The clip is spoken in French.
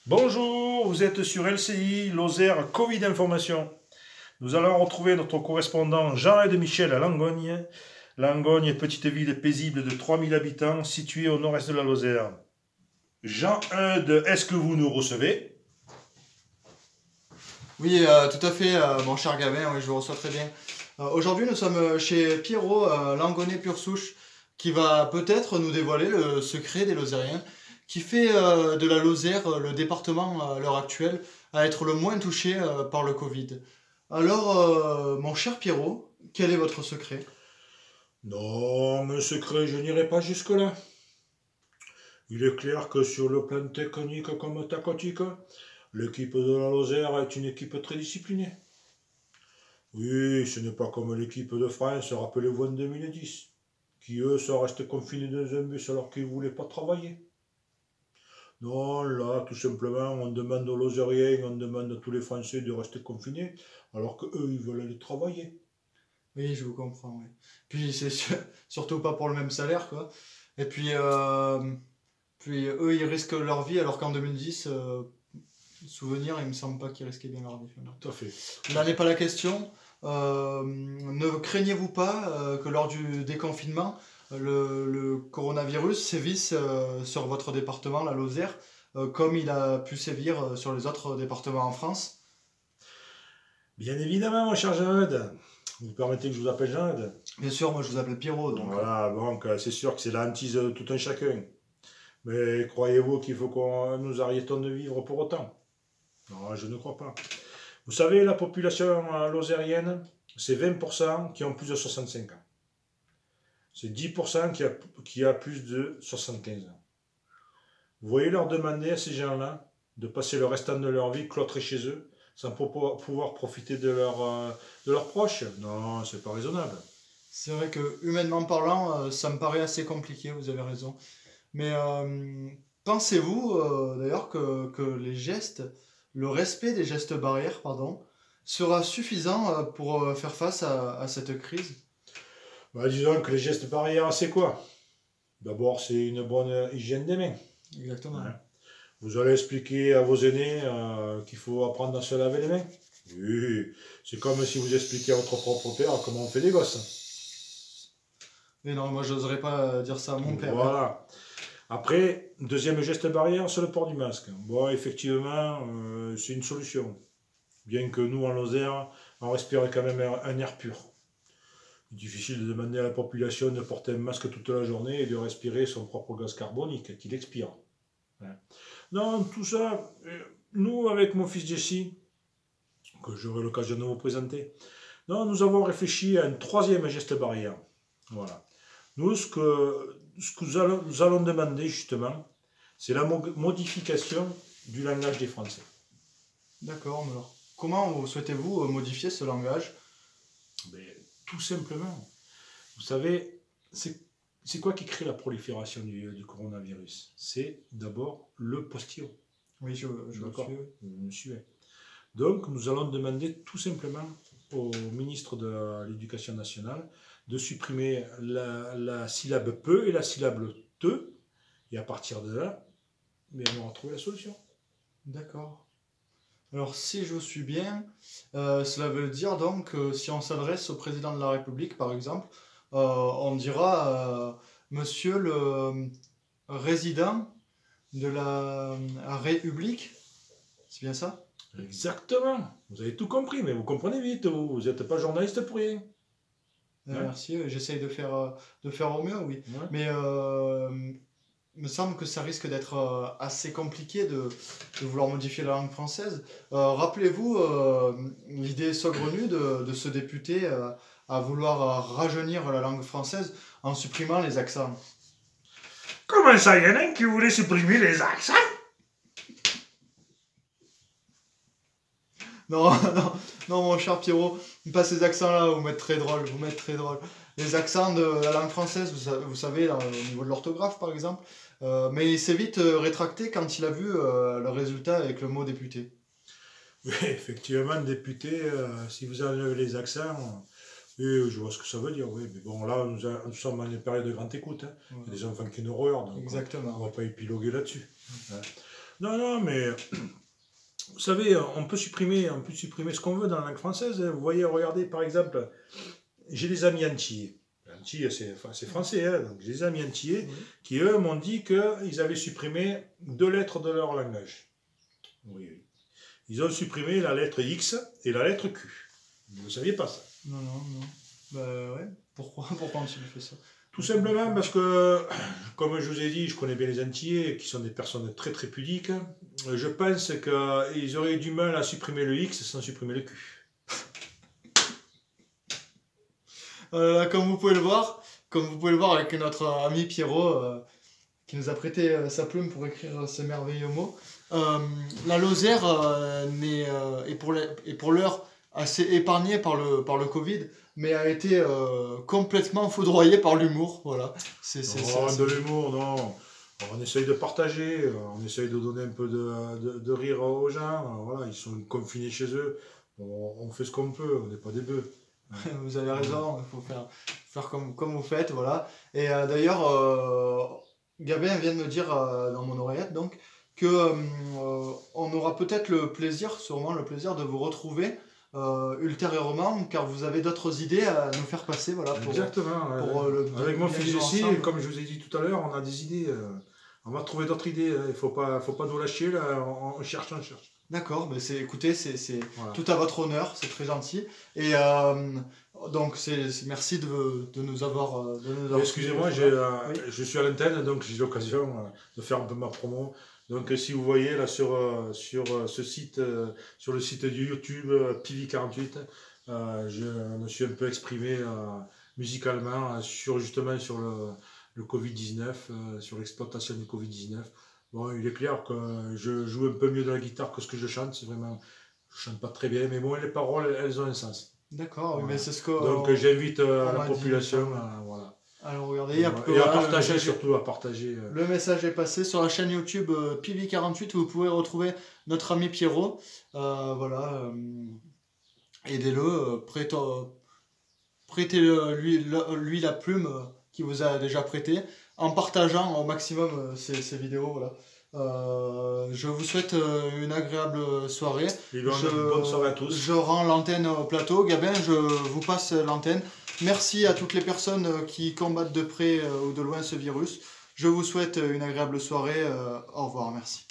Bonjour, vous êtes sur LCI, Lozère Covid Information. Nous allons retrouver notre correspondant Jean-Ed Michel à Langogne. Langogne est petite ville paisible de 3000 habitants située au nord-est de la Lozère. Jean-Ed, est-ce que vous nous recevez? Oui, tout à fait, mon cher Gabin, oui, je vous reçois très bien. Aujourd'hui, nous sommes chez Pierrot, Langonnet pure souche, qui va peut-être nous dévoiler le secret des Lozériens, qui fait de la Lozère le département à l'heure actuelle à être le moins touché par le Covid. Alors, mon cher Pierrot, quel est votre secret? Non, mon secret, je n'irai pas jusque-là. Il est clair que sur le plan technique comme tactique, l'équipe de la Lozère est une équipe très disciplinée. Oui, ce n'est pas comme l'équipe de France, rappelez-vous en 2010, qui eux sont restés confinés dans un bus alors qu'ils ne voulaient pas travailler. Non, là, tout simplement, on demande aux Lozériens, on demande à tous les Français de rester confinés, alors qu'eux, ils veulent aller travailler. Oui, je vous comprends, oui. Puis surtout pas pour le même salaire, quoi. Et puis eux, ils risquent leur vie, alors qu'en 2010, souvenir, il me semble pas qu'ils risquaient bien leur vie. Tout à fait. Là n'est pas la question. Ne craignez-vous pas que lors du déconfinement, le coronavirus sévisse sur votre département, la Lozère, comme il a pu sévir sur les autres départements en France? Bien évidemment, mon cher Jean-Ed. Vous permettez que je vous appelle Jean-Ed? Bien sûr, moi je vous appelle Pierrot, donc. Voilà, donc c'est sûr que c'est la hantise de tout un chacun. Mais croyez-vous qu'il faut qu'on nous arrêtons de vivre pour autant? Non, je ne crois pas. Vous savez, la population lozérienne, c'est 20% qui ont plus de 65 ans. C'est 10% qui a plus de 75 ans. Vous voyez leur demander à ces gens-là de passer le restant de leur vie cloîtrés chez eux, sans pouvoir profiter de leurs proches? Non, c'est pas raisonnable. C'est vrai que, humainement parlant, ça me paraît assez compliqué, vous avez raison. Mais pensez-vous d'ailleurs que les gestes, le respect des gestes barrières, pardon, sera suffisant pour faire face à cette crise? Bah, disons que les gestes barrières, c'est quoi? D'abord, c'est une bonne hygiène des mains. Exactement. Hein. Vous allez expliquer à vos aînés qu'il faut apprendre à se laver les mains? Oui, c'est comme si vous expliquiez à votre propre père comment on fait des gosses. Mais non, moi j'oserais pas dire ça à mon père, hein. Voilà. Après, deuxième geste barrière, c'est le port du masque. Bon, effectivement, c'est une solution. Bien que nous, en Lozère, on respire quand même un air pur. Il est difficile de demander à la population de porter un masque toute la journée et de respirer son propre gaz carbonique qu'il expire. Hein. Non, tout ça, nous, avec mon fils Jesse, que j'aurai l'occasion de vous présenter, non, nous avons réfléchi à un troisième geste barrière. Voilà. Nous, ce que nous allons demander, justement, c'est la modification du langage des Français. D'accord, mais alors comment souhaitez-vous modifier ce langage? Mais, tout simplement. Vous savez, c'est quoi qui crée la prolifération du coronavirus? C'est d'abord le postillon. Oui, je vous D'accord, suis. vous me suivez. Donc, nous allons demander tout simplement au ministre de l'Éducation nationale de supprimer la syllabe peu et la syllabe te, et à partir de là, mais on aura trouvé la solution. D'accord. Alors si je vous suis bien, cela veut dire donc que si on s'adresse au président de la République, par exemple, on dira Monsieur le résident de la République, c'est bien ça? Exactement, vous avez tout compris, mais vous comprenez vite, vous n'êtes pas journaliste pour rien. Hein? Merci, j'essaye de faire au mieux, oui. Ouais. Mais il me semble que ça risque d'être assez compliqué de vouloir modifier la langue française. Rappelez-vous l'idée saugrenue de ce député à vouloir rajeunir la langue française en supprimant les accents. Comment ça, il y en a un qui voulait supprimer les accents? Non, non, non, mon cher Pierrot, pas ces accents-là, vous m'êtes très drôle, vous m'êtes très drôle. Les accents de la langue française, vous savez, là, au niveau de l'orthographe par exemple, mais il s'est vite rétracté quand il a vu le résultat avec le mot député. Oui, effectivement, député, si vous enlevez les accents, oui, je vois ce que ça veut dire, oui. Mais bon, là, nous sommes en une période de grande écoute. Hein. Il y a des enfants qui nous regardent, donc on Exactement. ne va pas épiloguer là-dessus. Hein. Non, non, mais vous savez, on peut supprimer ce qu'on veut dans la langue française. Vous voyez, regardez, par exemple, j'ai des amis antillais. Antillais, c'est français, hein, donc j'ai des amis antillais Oui. qui, eux, m'ont dit qu'ils avaient supprimé 2 lettres de leur langage. Oui, oui. Ils ont supprimé la lettre X et la lettre Q. Vous ne saviez pas ça? Non, non, non. Bah ouais. Pourquoi ont-ils fait ça? Tout simplement parce que, comme je vous ai dit, je connais bien les Antillais, qui sont des personnes très très pudiques. Je pense qu'ils auraient du mal à supprimer le X sans supprimer le Q. Comme vous pouvez le voir, avec notre ami Pierrot, qui nous a prêté sa plume pour écrire ces merveilleux mots. La Lozère est pour l'heure assez épargnée par le Covid, mais a été complètement foudroyée par l'humour. Voilà. De l'humour, non. On essaye de partager, on essaye de donner un peu de rire aux gens. Voilà, ils sont confinés chez eux. On fait ce qu'on peut, on n'est pas des bœufs. Vous avez raison, il faut faire comme vous faites. Voilà. Et d'ailleurs, Gabin vient de me dire dans mon oreillette donc, que on aura peut-être sûrement le plaisir de vous retrouver ultérieurement, car vous avez d'autres idées à nous faire passer. Voilà, Exactement. Avec mon fils aussi, comme je vous ai dit tout à l'heure, on a des idées. On va trouver d'autres idées. Il ne faut pas nous lâcher. Là, on cherche. D'accord, mais écoutez, c'est Voilà. tout à votre honneur, c'est très gentil. Et donc, merci de nous avoir. Excusez-moi, Oui. je suis à l'antenne, donc j'ai l'occasion de faire un peu ma promo. Donc, si vous voyez là sur ce site, sur le site du YouTube Pivi48, je me suis un peu exprimé musicalement justement sur le Covid-19, sur l'exploitation du Covid-19. Bon, il est clair que je joue un peu mieux de la guitare que ce que je chante. C'est vraiment, je chante pas très bien, mais bon, les paroles, elles ont un sens. D'accord, Voilà. mais c'est ce que. Donc, j'invite la population voilà. Alors regardez, et à partager, surtout à partager. Le message est passé sur la chaîne YouTube Pivi48 où vous pouvez retrouver notre ami Pierrot. Voilà, aidez-le, prêtez-lui la plume qu'il vous a déjà prêtée en partageant au maximum ces vidéos. Voilà. Je vous souhaite une agréable soirée. Bonne soirée à tous. Je rends l'antenne au plateau. Gabin, je vous passe l'antenne. Merci à toutes les personnes qui combattent de près ou de loin ce virus. Je vous souhaite une agréable soirée. Au revoir, merci.